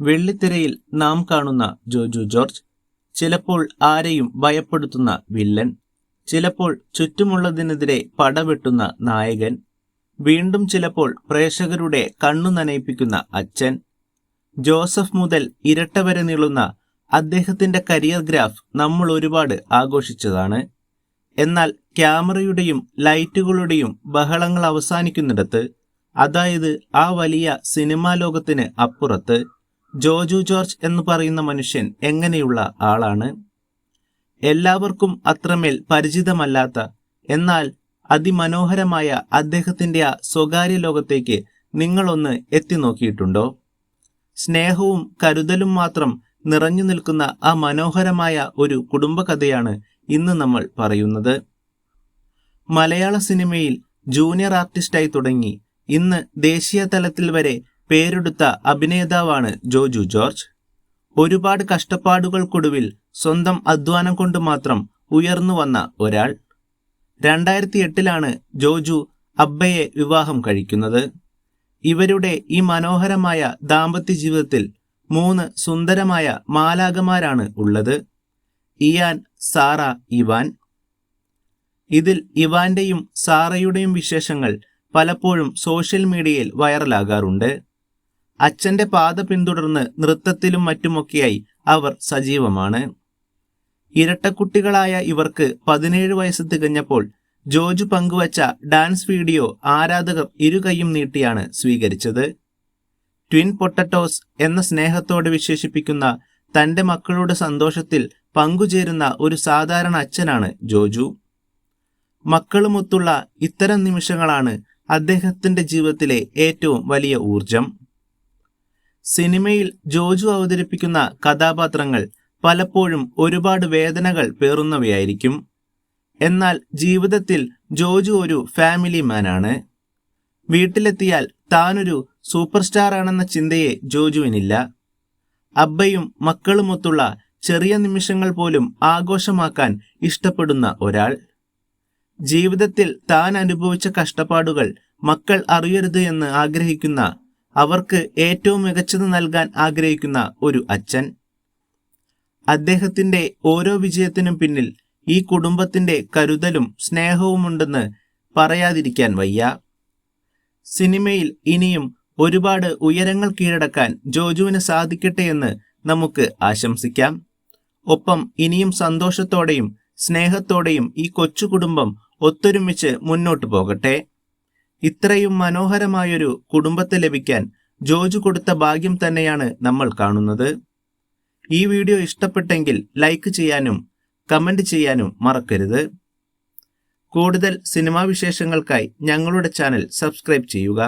വെള്ളിത്തിരയിൽ നാം കാണുന്ന ജോജു ജോർജ് ചിലപ്പോൾ ആരെയും ഭയപ്പെടുത്തുന്ന വില്ലൻ, ചിലപ്പോൾ ചുറ്റുമുള്ളതിനെതിരെ പടവെട്ടുന്ന നായകൻ, വീണ്ടും ചിലപ്പോൾ പ്രേക്ഷകരുടെ കണ്ണു നനയിപ്പിക്കുന്ന അച്ഛൻ. ജോസഫ് മുതൽ ഇരട്ട വരെ നീളുന്ന അദ്ദേഹത്തിന്റെ കരിയർ ഗ്രാഫ് നമ്മൾ ഒരുപാട് ആഘോഷിച്ചതാണ്. എന്നാൽ ക്യാമറയുടെയും ലൈറ്റുകളുടെയും ബഹളങ്ങൾ അവസാനിക്കുന്നിടത്ത്, അതായത് ആ വലിയ സിനിമാ ലോകത്തിന് അപ്പുറത്ത്, ജോജു ജോർജ് എന്ന് പറയുന്ന മനുഷ്യൻ എങ്ങനെയുള്ള ആളാണ്? എല്ലാവർക്കും അത്രമേൽ പരിചിതമല്ലാത്ത എന്നാൽ അതിമനോഹരമായ അദ്ദേഹത്തിന്റെ ആ സ്വകാര്യ ലോകത്തേക്ക് നിങ്ങളൊന്ന് എത്തി നോക്കിയിട്ടുണ്ടോ? സ്നേഹവും കരുതലും മാത്രം നിറഞ്ഞു നിൽക്കുന്ന ആ മനോഹരമായ ഒരു കുടുംബകഥയാണ് ഇന്ന് നമ്മൾ പറയുന്നത്. മലയാള സിനിമയിൽ ജൂനിയർ ആർട്ടിസ്റ്റായി തുടങ്ങി ഇന്ന് ദേശീയ തലത്തിൽ വരെ പേരെടുത്ത അഭിനേതാവാണ് ജോജു ജോർജ്. ഒരുപാട് കഷ്ടപ്പാടുകൾക്കൊടുവിൽ സ്വന്തം അധ്വാനം കൊണ്ട് മാത്രം ഉയർന്നു വന്ന ഒരാൾ. 2008 ജോജു അബ്ബയെ വിവാഹം കഴിക്കുന്നത്. ഇവരുടെ ഈ മനോഹരമായ ദാമ്പത്യ ജീവിതത്തിൽ 3 സുന്ദരമായ മാലാഖമാരാണ് ഉള്ളത്: ഇയാൻ, സാറ, ഇവാൻ. ഇതിൽ ഇവാന്റെയും സാറയുടെയും വിശേഷങ്ങൾ പലപ്പോഴും സോഷ്യൽ മീഡിയയിൽ വൈറലാകാറുണ്ട്. അച്ഛന്റെ പാത പിന്തുടർന്ന് നൃത്തത്തിലും മറ്റുമൊക്കെയായി അവർ സജീവമാണ്. ഇരട്ടക്കുട്ടികളായ ഇവർക്ക് 17 വയസ്സ് തികഞ്ഞപ്പോൾ ജോജു പങ്കുവച്ച ഡാൻസ് വീഡിയോ ആരാധകർ ഇരുകൈയും നീട്ടിയാണ് സ്വീകരിച്ചത്. ട്വിൻ പൊട്ടറ്റോസ് എന്ന സ്നേഹത്തോടെ വിശേഷിപ്പിക്കുന്ന തന്റെ മക്കളുടെ സന്തോഷത്തിൽ പങ്കുചേരുന്ന ഒരു സാധാരണ അച്ഛനാണ് ജോജു. മക്കളുമൊത്തുള്ള ഇത്തരം നിമിഷങ്ങളാണ് അദ്ദേഹത്തിന്റെ ജീവിതത്തിലെ ഏറ്റവും വലിയ ഊർജം. സിനിമയിൽ ജോജു അവതരിപ്പിക്കുന്ന കഥാപാത്രങ്ങൾ പലപ്പോഴും ഒരുപാട് വേദനകൾ പേറുന്നവയായിരിക്കും. എന്നാൽ ജീവിതത്തിൽ ജോജു ഒരു ഫാമിലി മാനാണ്. വീട്ടിലെത്തിയാൽ താനൊരു സൂപ്പർ സ്റ്റാർ ആണെന്ന ചിന്തയെ ജോജുവിനില്ല. അബ്ബയും മക്കളുമൊത്തുള്ള ചെറിയ നിമിഷങ്ങൾ പോലും ആഘോഷമാക്കാൻ ഇഷ്ടപ്പെടുന്ന ഒരാൾ. ജീവിതത്തിൽ താൻ അനുഭവിച്ച കഷ്ടപ്പാടുകൾ മക്കൾ അറിയരുത് എന്ന് ആഗ്രഹിക്കുന്ന, അവർക്ക് ഏറ്റവും മികച്ചത് നൽകാൻ ആഗ്രഹിക്കുന്ന ഒരു അച്ഛൻ. അദ്ദേഹത്തിന്റെ ഓരോ വിജയത്തിനും പിന്നിൽ ഈ കുടുംബത്തിന്റെ കരുതലും സ്നേഹവുമുണ്ടെന്ന് പറയാതിരിക്കാൻ വയ്യ. സിനിമയിൽ ഇനിയും ഒരുപാട് ഉയരങ്ങൾ കീഴടക്കാൻ ജോജുവിന് സാധിക്കട്ടെ എന്ന് നമുക്ക് ആശംസിക്കാം. ഒപ്പം ഇനിയും സന്തോഷത്തോടെയും സ്നേഹത്തോടെയും ഈ കൊച്ചു കുടുംബം ഒത്തൊരുമിച്ച് മുന്നോട്ടു പോകട്ടെ. ഇത്രയും മനോഹരമായൊരു കുടുംബത്തെ ലഭിക്കാൻ ജോജു കൊടുത്ത ഭാഗ്യം തന്നെയാണ് നമ്മൾ കാണുന്നത്. ഈ വീഡിയോ ഇഷ്ടപ്പെട്ടെങ്കിൽ ലൈക്ക് ചെയ്യാനും കമന്റ് ചെയ്യാനും മറക്കരുത്. കൂടുതൽ സിനിമാ വിശേഷങ്ങൾക്കായി ഞങ്ങളുടെ ചാനൽ സബ്സ്ക്രൈബ് ചെയ്യുക.